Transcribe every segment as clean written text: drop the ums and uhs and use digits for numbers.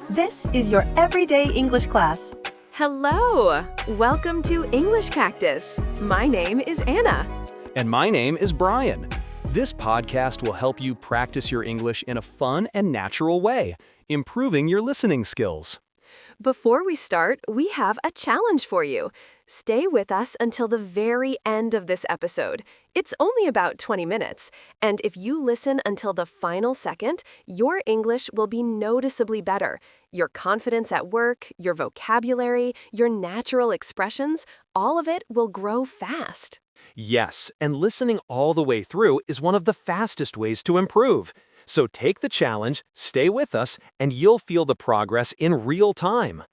This is your everyday English class. Hello! Welcome to English Cactus. My name is Anna. And my name is Brian. This podcast will help you practice your English in a fun and natural way, improving your listening skills. Before we start, we have a challenge for you. Stay with us until the very end of this episode. It's only about 20 minutes, and if you listen until the final second, your English will be noticeably better. Your confidence at work, your vocabulary, your natural expressions, all of it will grow fast. Yes, and listening all the way through is one of the fastest ways to improve. So take the challenge, stay with us, and you'll feel the progress in real time.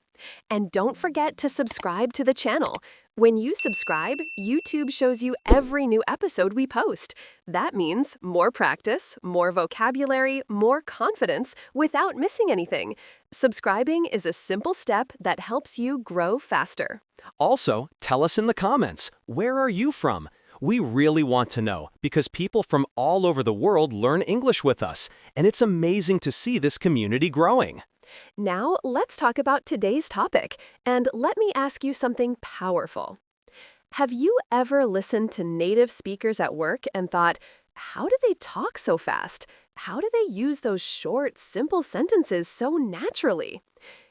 And don't forget to subscribe to the channel. When you subscribe, YouTube shows you every new episode we post. That means more practice, more vocabulary, more confidence without missing anything. Subscribing is a simple step that helps you grow faster. Also, tell us in the comments, where are you from? We really want to know because people from all over the world learn English with us, and it's amazing to see this community growing. Now, let's talk about today's topic, and let me ask you something powerful. Have you ever listened to native speakers at work and thought, how do they talk so fast? How do they use those short, simple sentences so naturally?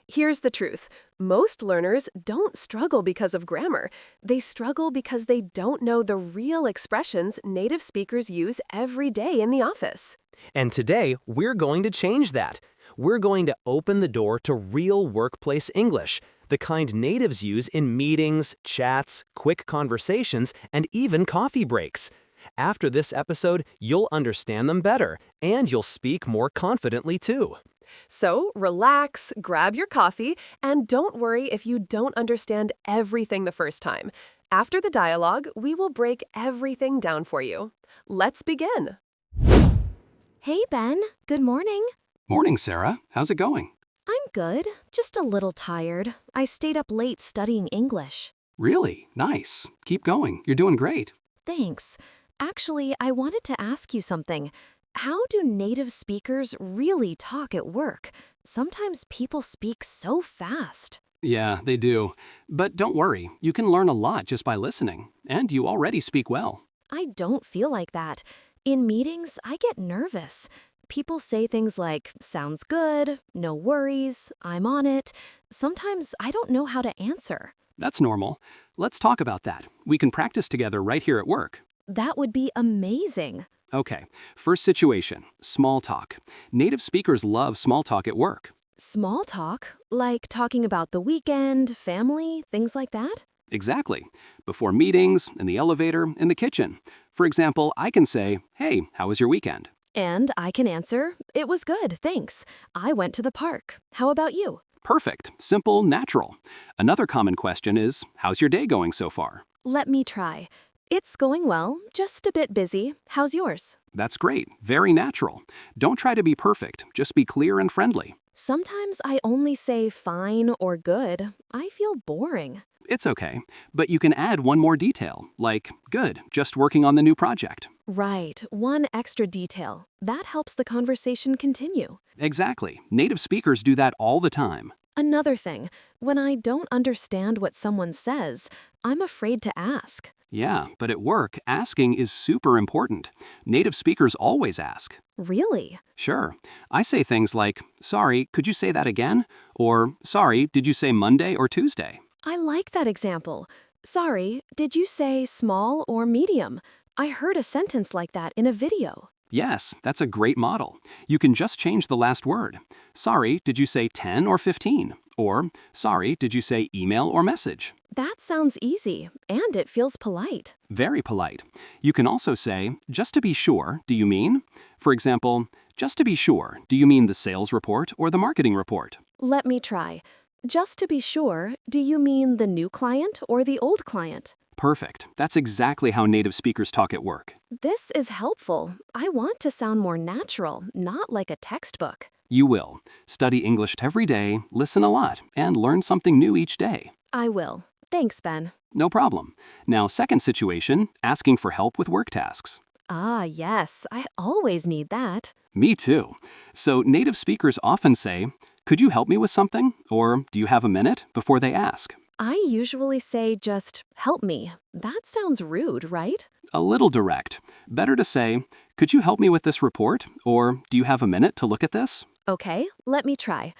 Here's the truth. Most learners don't struggle because of grammar. They struggle because they don't know the real expressions native speakers use every day in the office. And today, we're going to change that. We're going to open the door to real workplace English, the kind natives use in meetings, chats, quick conversations, and even coffee breaks. After this episode, you'll understand them better, and you'll speak more confidently too. So relax, grab your coffee, and don't worry if you don't understand everything the first time. After the dialogue, we will break everything down for you. Let's begin. Hey, Ben. Good morning. Morning, Sarah. How's it going? I'm good, just a little tired. I stayed up late studying English. Really? Nice. Keep going. You're doing great. Thanks. Actually, I wanted to ask you something. How do native speakers really talk at work? Sometimes people speak so fast. Yeah, they do. But don't worry. You can learn a lot just by listening. And you already speak well. I don't feel like that. In meetings, I get nervous. People say things like, sounds good, no worries, I'm on it. Sometimes I don't know how to answer. That's normal. Let's talk about that. We can practice together right here at work. That would be amazing. Okay, first situation, small talk. Native speakers love small talk at work. Small talk? Like talking about the weekend, family, things like that? Exactly. Before meetings, in the elevator, in the kitchen. For example, I can say, hey, how was your weekend? And I can answer, it was good, thanks. I went to the park. How about you? Perfect. Simple, natural. Another common question is, how's your day going so far? Let me try. It's going well, just a bit busy. How's yours? That's great. Very natural. Don't try to be perfect. Just be clear and friendly. Sometimes I only say fine or good. I feel boring. It's okay. But you can add one more detail, like, good, just working on the new project. Right, one extra detail. That helps the conversation continue. Exactly. Native speakers do that all the time. Another thing, when I don't understand what someone says, I'm afraid to ask. Yeah, but at work, asking is super important. Native speakers always ask. Really? Sure. I say things like, sorry, could you say that again? Or, sorry, did you say Monday or Tuesday? I like that example. Sorry, did you say small or medium? I heard a sentence like that in a video. Yes, that's a great model. You can just change the last word. Sorry, did you say 10 or 15? Or, sorry, did you say email or message? That sounds easy, and it feels polite. Very polite. You can also say, just to be sure, do you mean? For example, just to be sure, do you mean the sales report or the marketing report? Let me try. Just to be sure, do you mean the new client or the old client? Perfect. That's exactly how native speakers talk at work. This is helpful. I want to sound more natural, not like a textbook. You will. Study English every day, listen a lot, and learn something new each day. I will. Thanks, Ben. No problem. Now, second situation, asking for help with work tasks. Ah, yes, I always need that. Me too. So native speakers often say, could you help me with something? Or do you have a minute before they ask? I usually say just, help me. That sounds rude, right? A little direct. Better to say, could you help me with this report? Or do you have a minute to look at this? Okay, let me try.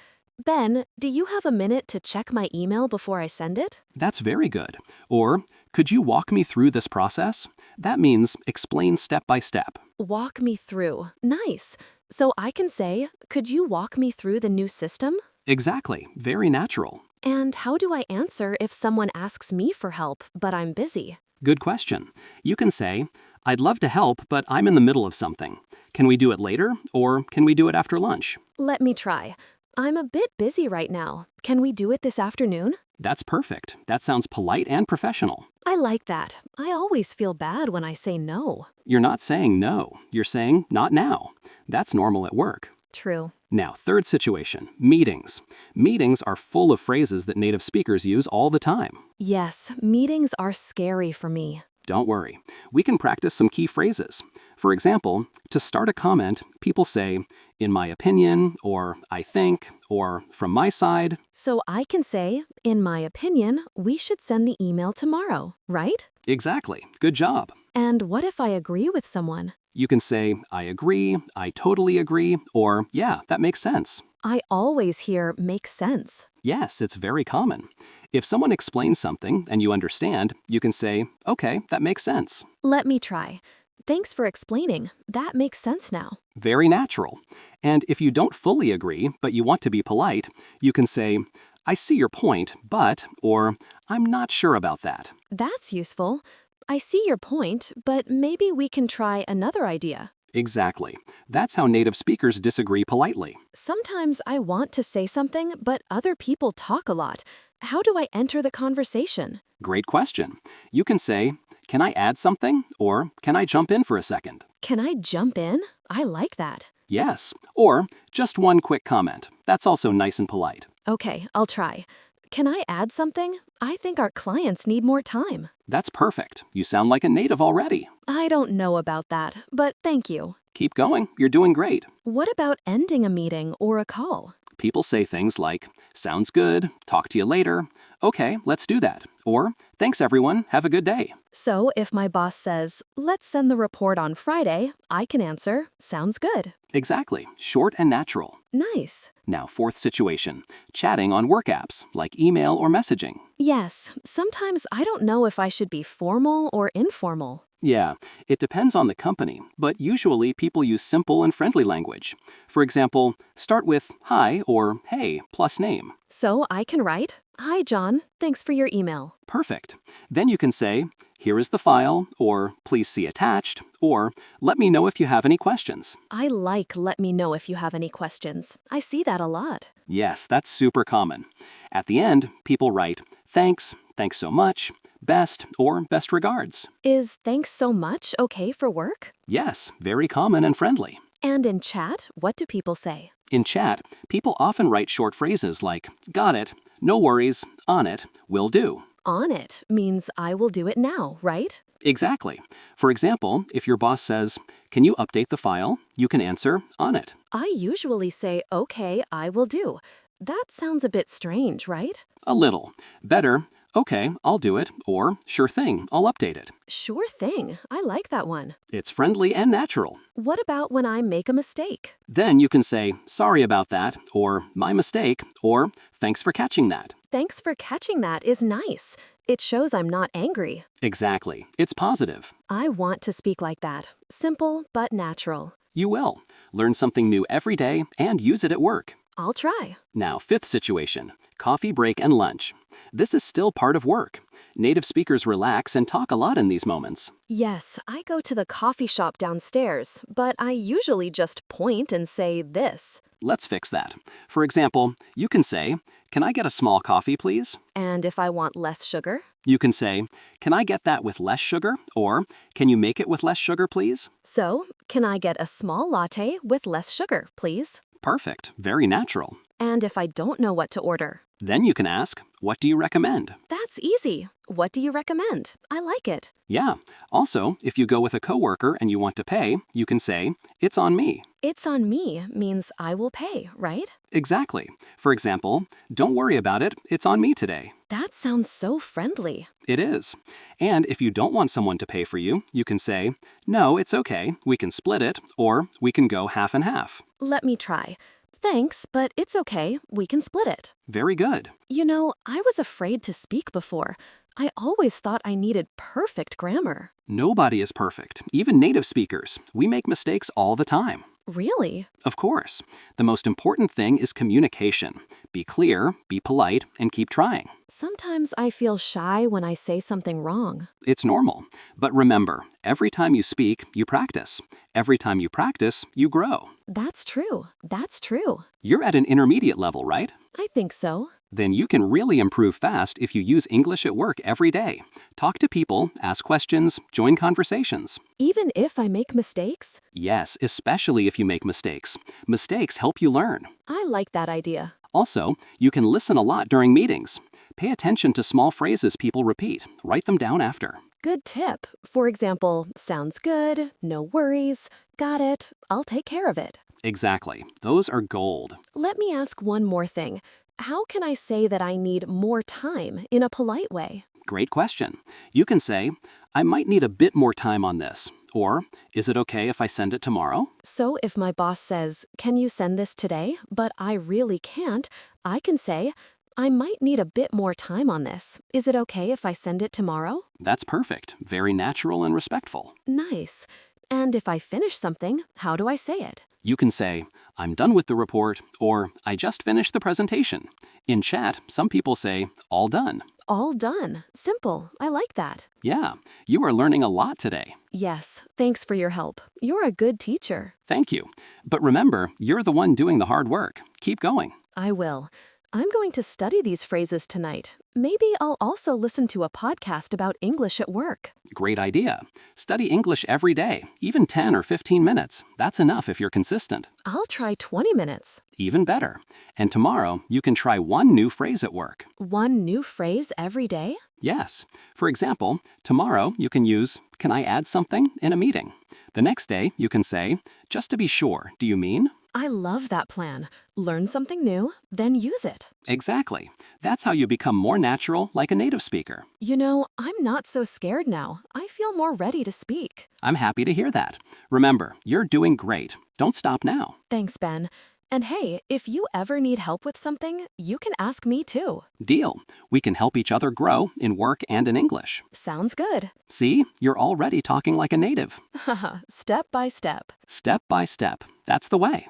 Ben, do you have a minute to check my email before I send it? That's very good. Or, could you walk me through this process? That means explain step by step. Walk me through. Nice. So I can say, could you walk me through the new system? Exactly. Very natural. And how do I answer if someone asks me for help, but I'm busy? Good question. You can say, I'd love to help, but I'm in the middle of something. Can we do it later? Or can we do it after lunch? Let me try. I'm a bit busy right now. Can we do it this afternoon? That's perfect. That sounds polite and professional. I like that. I always feel bad when I say no. You're not saying no. You're saying not now. That's normal at work. True. Now, third situation, meetings. Meetings are full of phrases that native speakers use all the time. Yes, meetings are scary for me. Don't worry. We can practice some key phrases. For example, to start a comment, people say, in my opinion, or I think, or from my side. So I can say, in my opinion, we should send the email tomorrow, right? Exactly. Good job. And what if I agree with someone? You can say, I agree, I totally agree, or yeah, that makes sense. I always hear makes sense. Yes, it's very common. If someone explains something and you understand, you can say, okay, that makes sense. Let me try. Thanks for explaining. That makes sense now. Very natural. And if you don't fully agree, but you want to be polite, you can say, I see your point, but, or I'm not sure about that. That's useful. I see your point, but maybe we can try another idea. Exactly. That's how native speakers disagree politely. Sometimes I want to say something, but other people talk a lot. How do I enter the conversation? Great question. You can say, can I add something? Or can I jump in for a second? Can I jump in? I like that. Yes. Or just one quick comment. That's also nice and polite. Okay, I'll try. Can I add something? I think our clients need more time. That's perfect. You sound like a native already. I don't know about that, but thank you. Keep going. You're doing great. What about ending a meeting or a call? People say things like, sounds good, talk to you later, okay, let's do that, or thanks everyone, have a good day. So if my boss says, let's send the report on Friday, I can answer, sounds good. Exactly, short and natural. Nice. Now, fourth situation, chatting on work apps like email or messaging. Yes, sometimes I don't know if I should be formal or informal. Yeah, it depends on the company, but usually people use simple and friendly language. For example, start with hi or hey plus name. So I can write, hi John, thanks for your email. Perfect. Then you can say, here is the file, or please see attached, or let me know if you have any questions. I like let me know if you have any questions. I see that a lot. Yes, that's super common. At the end, people write, thanks, thanks so much, best, or best regards. Is thanks so much okay for work? Yes, very common and friendly. And in chat, what do people say? In chat, people often write short phrases like, got it, no worries, on it, will do. On it means I will do it now, right? Exactly. For example, if your boss says, can you update the file? You can answer, on it. I usually say, okay, I will do. That sounds a bit strange, right? A little. Better, okay, I'll do it, or sure thing, I'll update it. Sure thing. I like that one. It's friendly and natural. What about when I make a mistake? Then you can say, sorry about that, or my mistake, or thanks for catching that. Thanks for catching that is nice. It shows I'm not angry. Exactly. It's positive. I want to speak like that. Simple but natural. You will. Learn something new every day and use it at work. I'll try. Now, fifth situation, coffee break and lunch. This is still part of work. Native speakers relax and talk a lot in these moments. Yes, I go to the coffee shop downstairs, but I usually just point and say this. Let's fix that. For example, you can say, can I get a small coffee, please? And if I want less sugar? You can say, can I get that with less sugar? Or, can you make it with less sugar, please? So, can I get a small latte with less sugar, please? Perfect. Very natural. And if I don't know what to order? Then you can ask, what do you recommend? That's easy. What do you recommend? I like it. Yeah. Also, if you go with a coworker and you want to pay, you can say, it's on me. It's on me means I will pay, right? Exactly. For example, don't worry about it, it's on me today. That sounds so friendly. It is. And if you don't want someone to pay for you, you can say, no, it's okay, we can split it, or we can go half and half. Let me try. Thanks, but it's okay. We can split it. Very good. You know, I was afraid to speak before. I always thought I needed perfect grammar. Nobody is perfect, even native speakers. We make mistakes all the time. Really? Of course. The most important thing is communication. Be clear, be polite, and keep trying. Sometimes I feel shy when I say something wrong. It's normal. But remember, every time you speak, you practice. Every time you practice, you grow. That's true. That's true. You're at an intermediate level, right? I think so. Then you can really improve fast if you use English at work every day. Talk to people, ask questions, join conversations. Even if I make mistakes? Yes, especially if you make mistakes. Mistakes help you learn. I like that idea. Also, you can listen a lot during meetings. Pay attention to small phrases people repeat. Write them down after. Good tip. For example, sounds good, no worries, got it, I'll take care of it. Exactly. Those are gold. Let me ask one more thing. How can I say that I need more time in a polite way? Great question. You can say, I might need a bit more time on this. Or, is it okay if I send it tomorrow? So if my boss says, can you send this today, but I really can't, I can say, I might need a bit more time on this. Is it okay if I send it tomorrow? That's perfect. Very natural and respectful. Nice. And if I finish something, how do I say it? You can say, I'm done with the report, or I just finished the presentation. In chat, some people say, all done. All done. Simple. I like that. Yeah, you are learning a lot today. Yes. Thanks for your help. You're a good teacher. Thank you. But remember, you're the one doing the hard work. Keep going. I will. I'm going to study these phrases tonight. Maybe I'll also listen to a podcast about English at work. Great idea. Study English every day, even 10 or 15 minutes. That's enough if you're consistent. I'll try 20 minutes. Even better. And tomorrow, you can try one new phrase at work. One new phrase every day? Yes. For example, tomorrow you can use, can I add something in a meeting? The next day, you can say, just to be sure, do you mean? I love that plan. Learn something new, then use it. Exactly. That's how you become more natural like a native speaker. You know, I'm not so scared now. I feel more ready to speak. I'm happy to hear that. Remember, you're doing great. Don't stop now. Thanks, Ben. And hey, if you ever need help with something, you can ask me too. Deal. We can help each other grow in work and in English. Sounds good. See, you're already talking like a native. Haha, step by step. Step by step. That's the way.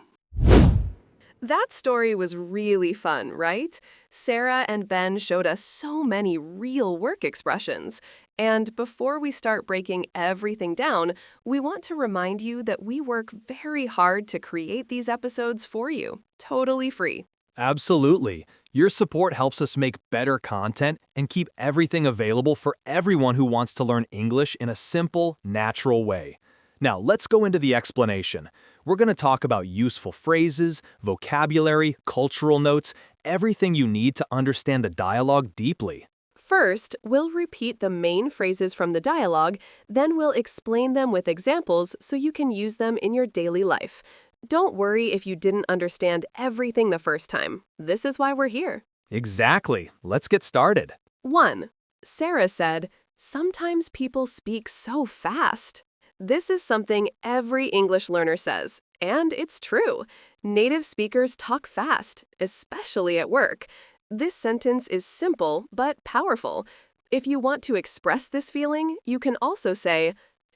That story was really fun, right? Sarah and Ben showed us so many real work expressions. And before we start breaking everything down, we want to remind you that we work very hard to create these episodes for you, totally free. Absolutely. Your support helps us make better content and keep everything available for everyone who wants to learn English in a simple, natural way. Now, let's go into the explanation. We're going to talk about useful phrases, vocabulary, cultural notes, everything you need to understand the dialogue deeply. First, we'll repeat the main phrases from the dialogue, then we'll explain them with examples so you can use them in your daily life. Don't worry if you didn't understand everything the first time. This is why we're here. Exactly. Let's get started. 1. Sarah said, sometimes people speak so fast. This is something every English learner says, and it's true. Native speakers talk fast, especially at work. This sentence is simple but powerful. If you want to express this feeling, you can also say,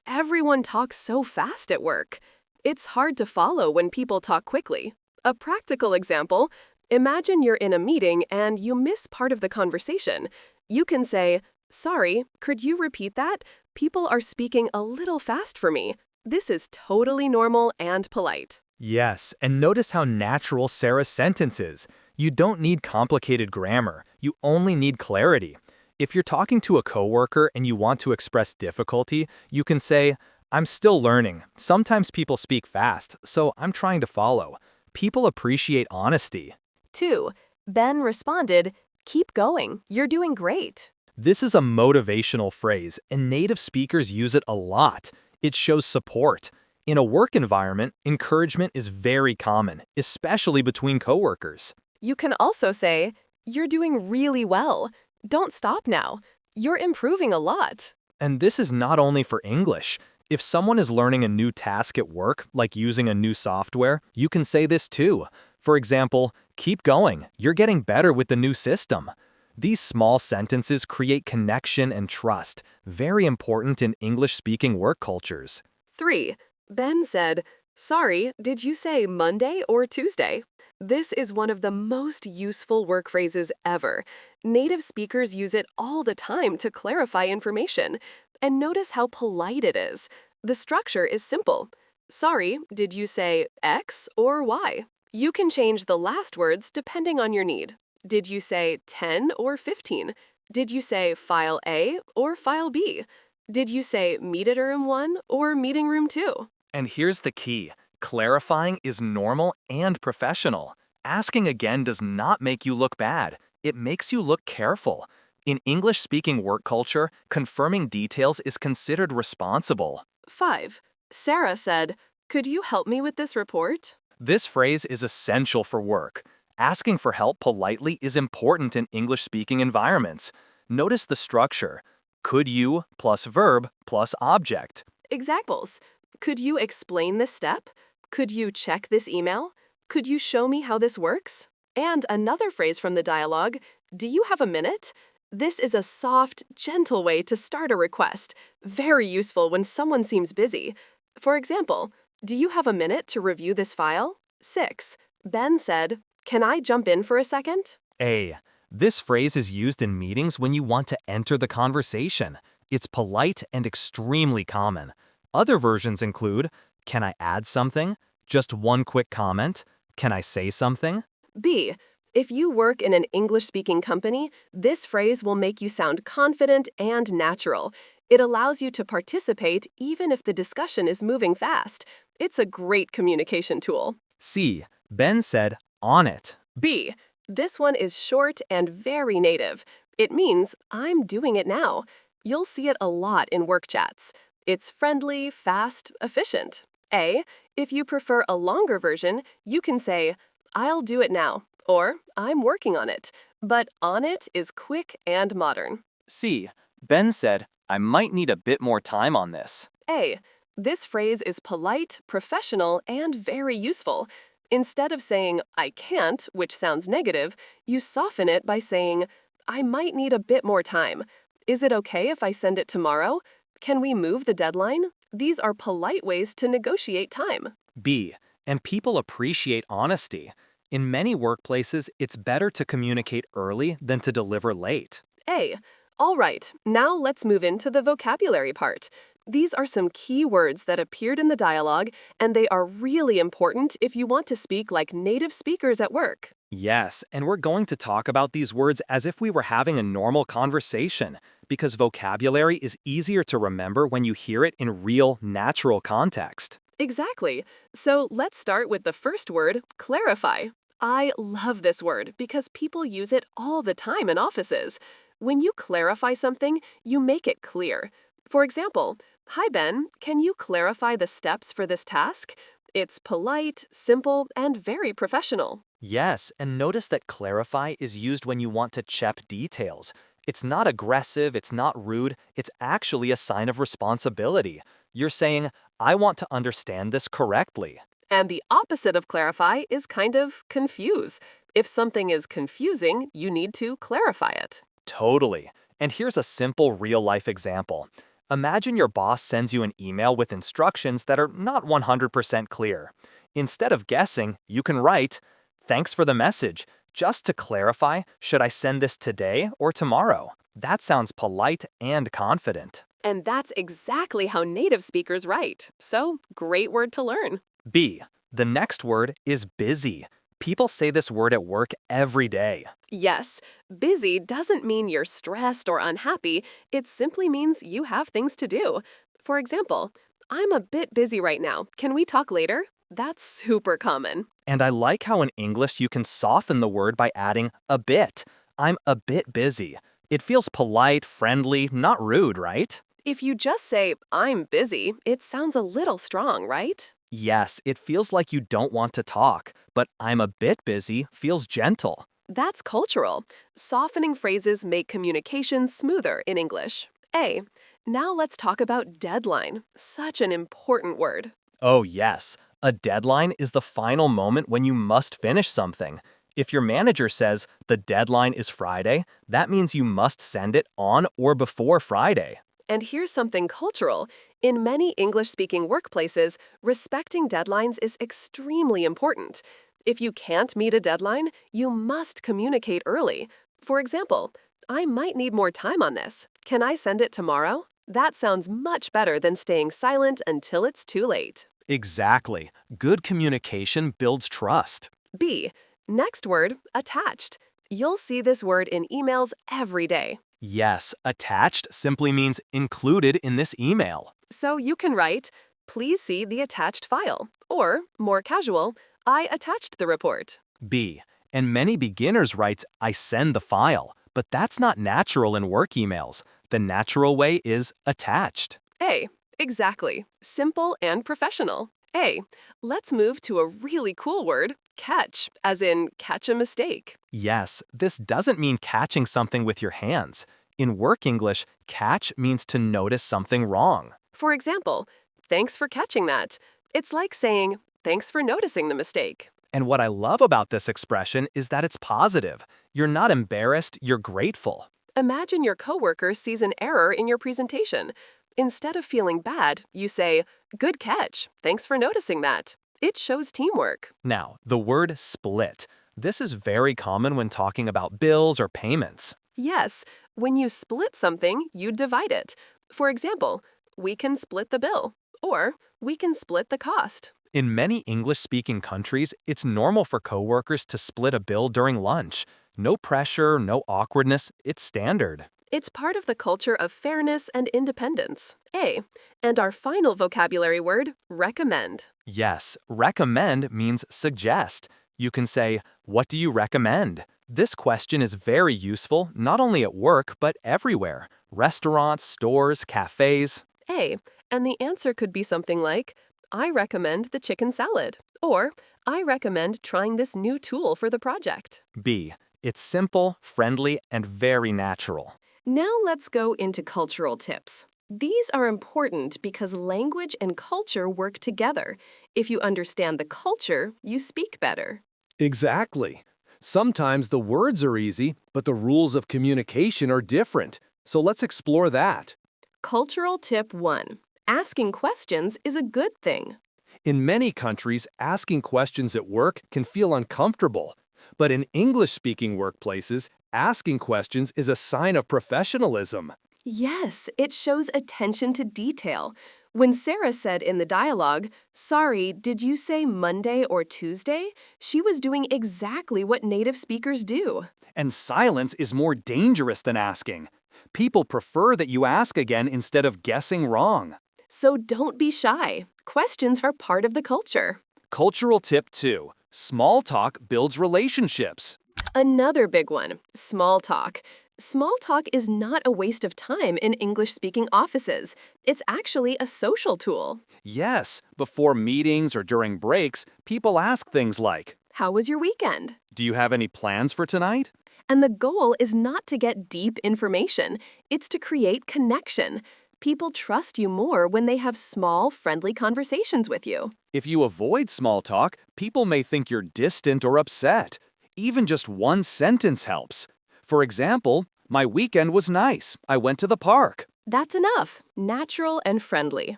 everyone talks so fast at work. It's hard to follow when people talk quickly. A practical example, imagine you're in a meeting and you miss part of the conversation. You can say, sorry, could you repeat that? People are speaking a little fast for me. This is totally normal and polite. Yes, and notice how natural Sarah's sentence is. You don't need complicated grammar. You only need clarity. If you're talking to a coworker and you want to express difficulty, you can say, I'm still learning. Sometimes people speak fast, so I'm trying to follow. People appreciate honesty. 2. Ben responded, "Keep going, you're doing great." This is a motivational phrase, and native speakers use it a lot. It shows support. In a work environment, encouragement is very common, especially between coworkers. You can also say, "You're doing really well. Don't stop now. You're improving a lot." And this is not only for English. If someone is learning a new task at work, like using a new software, you can say this too. For example, keep going, you're getting better with the new system. These small sentences create connection and trust, very important in English-speaking work cultures. 3. Ben said, "Sorry, did you say Monday or Tuesday?" This is one of the most useful work phrases ever. Native speakers use it all the time to clarify information. And notice how polite it is. The structure is simple. Sorry, did you say X or Y? You can change the last words depending on your need. Did you say 10 or 15? Did you say file A or file B? Did you say meeting room 1 or meeting room 2? And here's the key. Clarifying is normal and professional. Asking again does not make you look bad. It makes you look careful. In English-speaking work culture, confirming details is considered responsible. 5. Sarah said, "Could you help me with this report?" This phrase is essential for work. Asking for help politely is important in English-speaking environments. Notice the structure. Could you plus verb plus object. Examples. Could you explain this step? Could you check this email? Could you show me how this works? And another phrase from the dialogue, do you have a minute? This is a soft, gentle way to start a request, very useful when someone seems busy. For example, do you have a minute to review this file? 6. Ben said, "Can I jump in for a second?" A. This phrase is used in meetings when you want to enter the conversation. It's polite and extremely common. Other versions include, can I add something? Just one quick comment? Can I say something? B. If you work in an English-speaking company, this phrase will make you sound confident and natural. It allows you to participate even if the discussion is moving fast. It's a great communication tool. C. Ben said, on it. B. This one is short and very native. It means, I'm doing it now. You'll see it a lot in work chats. It's friendly, fast, efficient. A. If you prefer a longer version, you can say, I'll do it now, or I'm working on it. But on it is quick and modern. C. Ben said, I might need a bit more time on this. A. This phrase is polite, professional, and very useful. Instead of saying, I can't, which sounds negative, you soften it by saying, I might need a bit more time. Is it okay if I send it tomorrow? Can we move the deadline? These are polite ways to negotiate time. B. And people appreciate honesty. In many workplaces, it's better to communicate early than to deliver late. A. All right, now let's move into the vocabulary part. These are some key words that appeared in the dialogue, and they are really important if you want to speak like native speakers at work. Yes, and we're going to talk about these words as if we were having a normal conversation, because vocabulary is easier to remember when you hear it in real, natural context. Exactly. So let's start with the first word, clarify. I love this word because people use it all the time in offices. When you clarify something, you make it clear. For example, hi Ben, can you clarify the steps for this task? It's polite, simple, and very professional. Yes, and notice that clarify is used when you want to check details. It's not aggressive, it's not rude, it's actually a sign of responsibility. You're saying, I want to understand this correctly. And the opposite of clarify is kind of confuse. If something is confusing, you need to clarify it. Totally. And here's a simple real-life example. Imagine your boss sends you an email with instructions that are not 100% clear. Instead of guessing, you can write, thanks for the message. Just to clarify, should I send this today or tomorrow? That sounds polite and confident. And that's exactly how native speakers write. So, great word to learn. B. The next word is busy. People say this word at work every day. Yes, busy doesn't mean you're stressed or unhappy. It simply means you have things to do. For example, I'm a bit busy right now. Can we talk later? That's super common. And I like how in English you can soften the word by adding a bit. I'm a bit busy. It feels polite, friendly, not rude, right? If you just say, I'm busy, it sounds a little strong, right? Yes, it feels like you don't want to talk, but I'm a bit busy feels gentle. That's cultural. Softening phrases make communication smoother in English. A. Now let's talk about deadline. Such an important word. Oh, yes. A deadline is the final moment when you must finish something. If your manager says the deadline is Friday, that means you must send it on or before Friday. And here's something cultural. In many English-speaking workplaces, respecting deadlines is extremely important. If you can't meet a deadline, you must communicate early. For example, I might need more time on this. Can I send it tomorrow? That sounds much better than staying silent until it's too late. Exactly. Good communication builds trust. B. Next word, attached. You'll see this word in emails every day. Yes, attached simply means included in this email. So you can write, please see the attached file. Or, more casual, I attached the report. B. And many beginners write, I send the file, but that's not natural in work emails. The natural way is attached. A. Exactly. Simple and professional. A. Let's move to a really cool word, catch, as in catch a mistake. Yes, this doesn't mean catching something with your hands. In work English, catch means to notice something wrong. For example, thanks for catching that. It's like saying, thanks for noticing the mistake. And what I love about this expression is that it's positive. You're not embarrassed, you're grateful. Imagine your coworker sees an error in your presentation. Instead of feeling bad, you say, good catch, thanks for noticing that. It shows teamwork. Now, the word split. This is very common when talking about bills or payments. Yes, when you split something, you divide it. For example, we can split the bill, or we can split the cost. In many English-speaking countries, it's normal for coworkers to split a bill during lunch. No pressure, no awkwardness, it's standard. It's part of the culture of fairness and independence. A. And our final vocabulary word, recommend. Yes, recommend means suggest. You can say, what do you recommend? This question is very useful not only at work but everywhere. Restaurants, stores, cafes. A. And the answer could be something like, I recommend the chicken salad. Or, I recommend trying this new tool for the project. B. It's simple, friendly, and very natural. Now let's go into cultural tips. These are important because language and culture work together. If you understand the culture, you speak better. Exactly. Sometimes the words are easy, but the rules of communication are different. So let's explore that. Cultural tip 1. Asking questions is a good thing. In many countries, asking questions at work can feel uncomfortable. But in English-speaking workplaces, asking questions is a sign of professionalism. Yes, it shows attention to detail. When Sarah said in the dialogue, sorry, did you say Monday or Tuesday? She was doing exactly what native speakers do. And silence is more dangerous than asking. People prefer that you ask again instead of guessing wrong. So don't be shy. Questions are part of the culture. Cultural tip 2. Small talk builds relationships. Another big one, small talk. Small talk is not a waste of time in English-speaking offices. It's actually a social tool. Yes, before meetings or during breaks, people ask things like, How was your weekend? do you have any plans for tonight? And the goal is not to get deep information. It's to create connection. People trust you more when they have small, friendly conversations with you. If you avoid small talk, people may think you're distant or upset. Even just one sentence helps. For example, my weekend was nice. I went to the park. That's enough. Natural and friendly.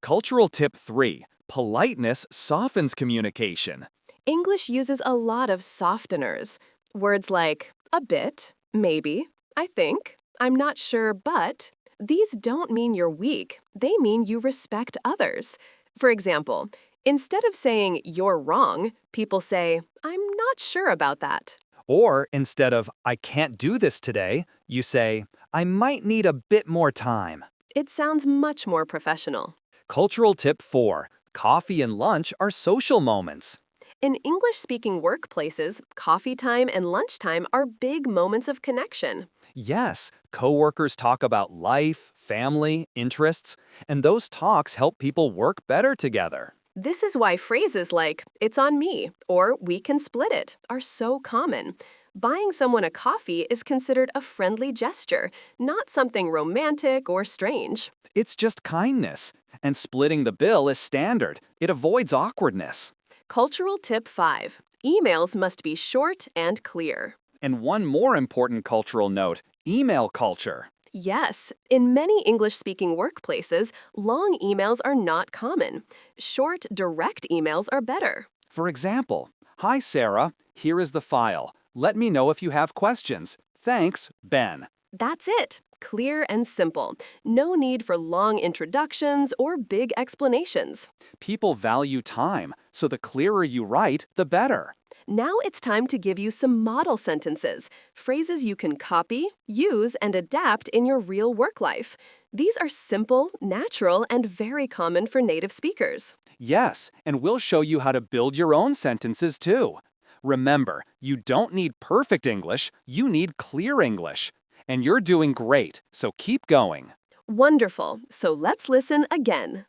Cultural tip 3. Politeness softens communication. English uses a lot of softeners. Words like a bit, maybe, I think, I'm not sure, but. These don't mean you're weak. They mean you respect others. For example, instead of saying you're wrong, people say, I'm not sure about that. Or instead of I can't do this today, you say, I might need a bit more time. It sounds much more professional. Cultural tip 4. Coffee and lunch are social moments. In English-speaking workplaces, coffee time and lunchtime are big moments of connection. Yes, coworkers talk about life, family, interests, and those talks help people work better together. This is why phrases like, "it's on me," or "we can split it," are so common. Buying someone a coffee is considered a friendly gesture, not something romantic or strange. It's just kindness, and splitting the bill is standard. It avoids awkwardness. Cultural tip 5. Emails must be short and clear. And one more important cultural note, email culture. Yes, in many English-speaking workplaces, long emails are not common. Short, direct emails are better. For example, "Hi Sarah, here is the file. Let me know if you have questions. Thanks, Ben." That's it. Clear and simple. No need for long introductions or big explanations. People value time, so the clearer you write, the better. Now it's time to give you some model sentences, phrases you can copy, use, and adapt in your real work life. These are simple, natural, and very common for native speakers. Yes, and we'll show you how to build your own sentences too. Remember, you don't need perfect English, you need clear English. And you're doing great, so keep going. Wonderful. So let's listen again.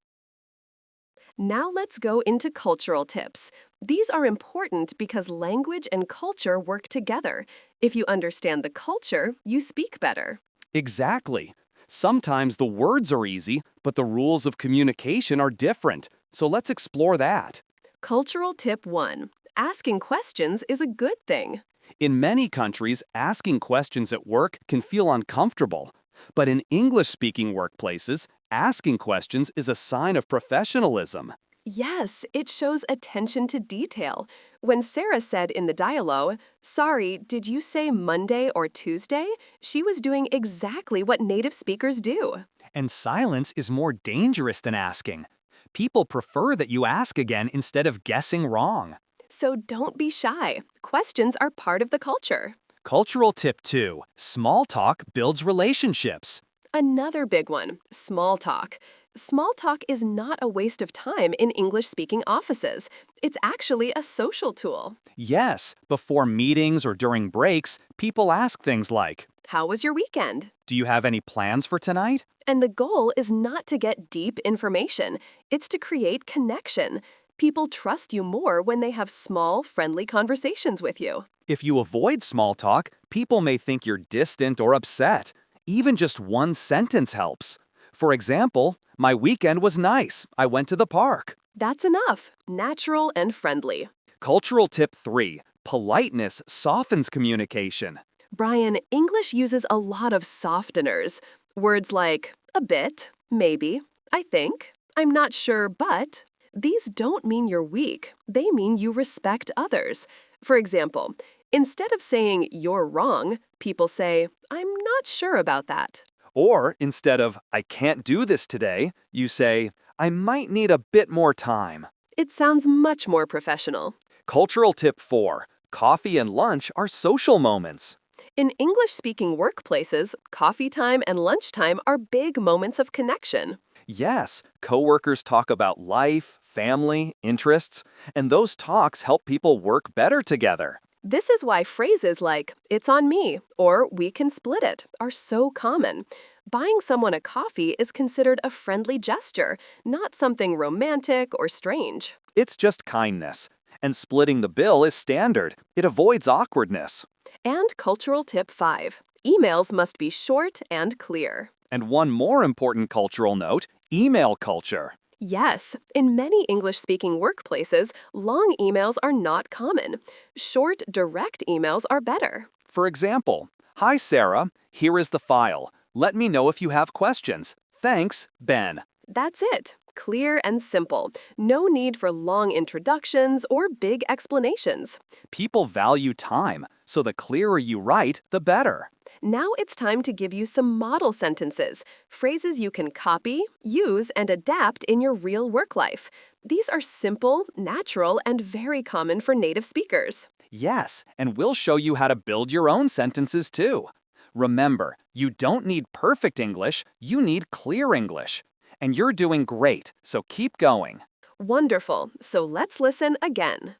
Now let's go into cultural tips. These are important because language and culture work together. If you understand the culture, you speak better. Exactly. Sometimes the words are easy, but the rules of communication are different. So let's explore that. Cultural tip 1. Asking questions is a good thing. In many countries, asking questions at work can feel uncomfortable. But in English-speaking workplaces, asking questions is a sign of professionalism. Yes, it shows attention to detail. When Sarah said in the dialogue, "Sorry, did you say Monday or Tuesday?" she was doing exactly what native speakers do. And silence is more dangerous than asking. People prefer that you ask again instead of guessing wrong. So don't be shy. Questions are part of the culture. Cultural tip 2. Small talk builds relationships. Another big one, small talk. Small talk is not a waste of time in English-speaking offices. It's actually a social tool. Yes, before meetings or during breaks, people ask things like, How was your weekend? "Do you have any plans for tonight?" And the goal is not to get deep information. It's to create connection. People trust you more when they have small, friendly conversations with you. If you avoid small talk, people may think you're distant or upset. Even just one sentence helps. For example, "My weekend was nice. I went to the park." That's enough. Natural and friendly. Cultural tip 3. Politeness softens communication. Brian, English uses a lot of softeners. Words like a bit, maybe, I think, I'm not sure, but. These don't mean you're weak. They mean you respect others. For example, instead of saying "you're wrong," people say, "I'm not sure about that." Or instead of "I can't do this today," you say, "I might need a bit more time." It sounds much more professional. Cultural tip 4. Coffee and lunch are social moments. In English-speaking workplaces, coffee time and lunchtime are big moments of connection. Yes, coworkers talk about life, family, interests, and those talks help people work better together. This is why phrases like, "it's on me," or "we can split it," are so common. Buying someone a coffee is considered a friendly gesture, not something romantic or strange. It's just kindness. And splitting the bill is standard. It avoids awkwardness. And cultural tip 5. Emails must be short and clear. And one more important cultural note, email culture. Yes, in many English-speaking workplaces, long emails are not common. Short, direct emails are better. For example, "Hi Sarah, here is the file. Let me know if you have questions. Thanks, Ben." That's it. Clear and simple. No need for long introductions or big explanations. People value time, so the clearer you write, the better. Now it's time to give you some model sentences, phrases you can copy, use, and adapt in your real work life. These are simple, natural, and very common for native speakers. Yes, and we'll show you how to build your own sentences too. Remember, you don't need perfect English, you need clear English. And you're doing great, so keep going. Wonderful. So let's listen again.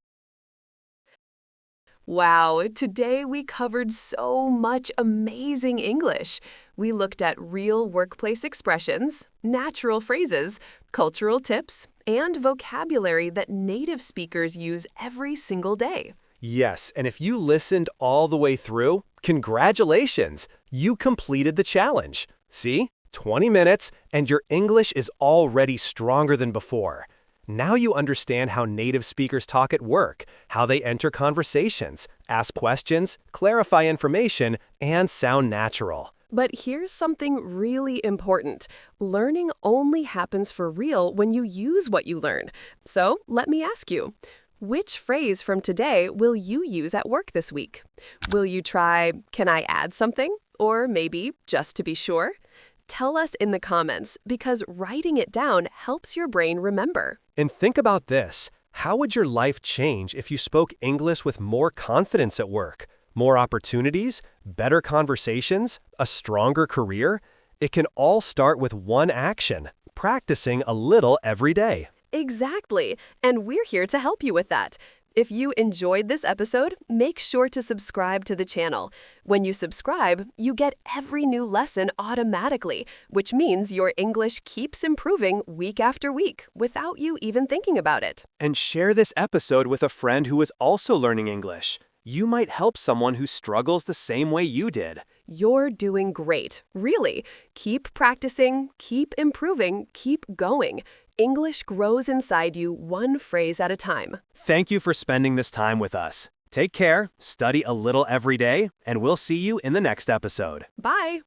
Wow, today we covered so much amazing English. We looked at real workplace expressions, natural phrases, cultural tips, and vocabulary that native speakers use every single day. Yes, and if you listened all the way through, congratulations! You completed the challenge. See? 20 minutes, and your English is already stronger than before. Now you understand how native speakers talk at work, how they enter conversations, ask questions, clarify information, and sound natural. But here's something really important. Learning only happens for real when you use what you learn. So let me ask you, which phrase from today will you use at work this week? Will you try, "Can I add something?" Or maybe, "Just to be sure"? Tell us in the comments, because writing it down helps your brain remember. And think about this. How would your life change if you spoke English with more confidence at work? More opportunities? Better conversations? A stronger career? It can all start with one action, practicing a little every day. Exactly, and we're here to help you with that. If you enjoyed this episode, make sure to subscribe to the channel. When you subscribe, you get every new lesson automatically, which means your English keeps improving week after week without you even thinking about it. And share this episode with a friend who is also learning English. You might help someone who struggles the same way you did. You're doing great, really. Keep practicing, keep improving, keep going. English grows inside you one phrase at a time. Thank you for spending this time with us. Take care, study a little every day, and we'll see you in the next episode. Bye!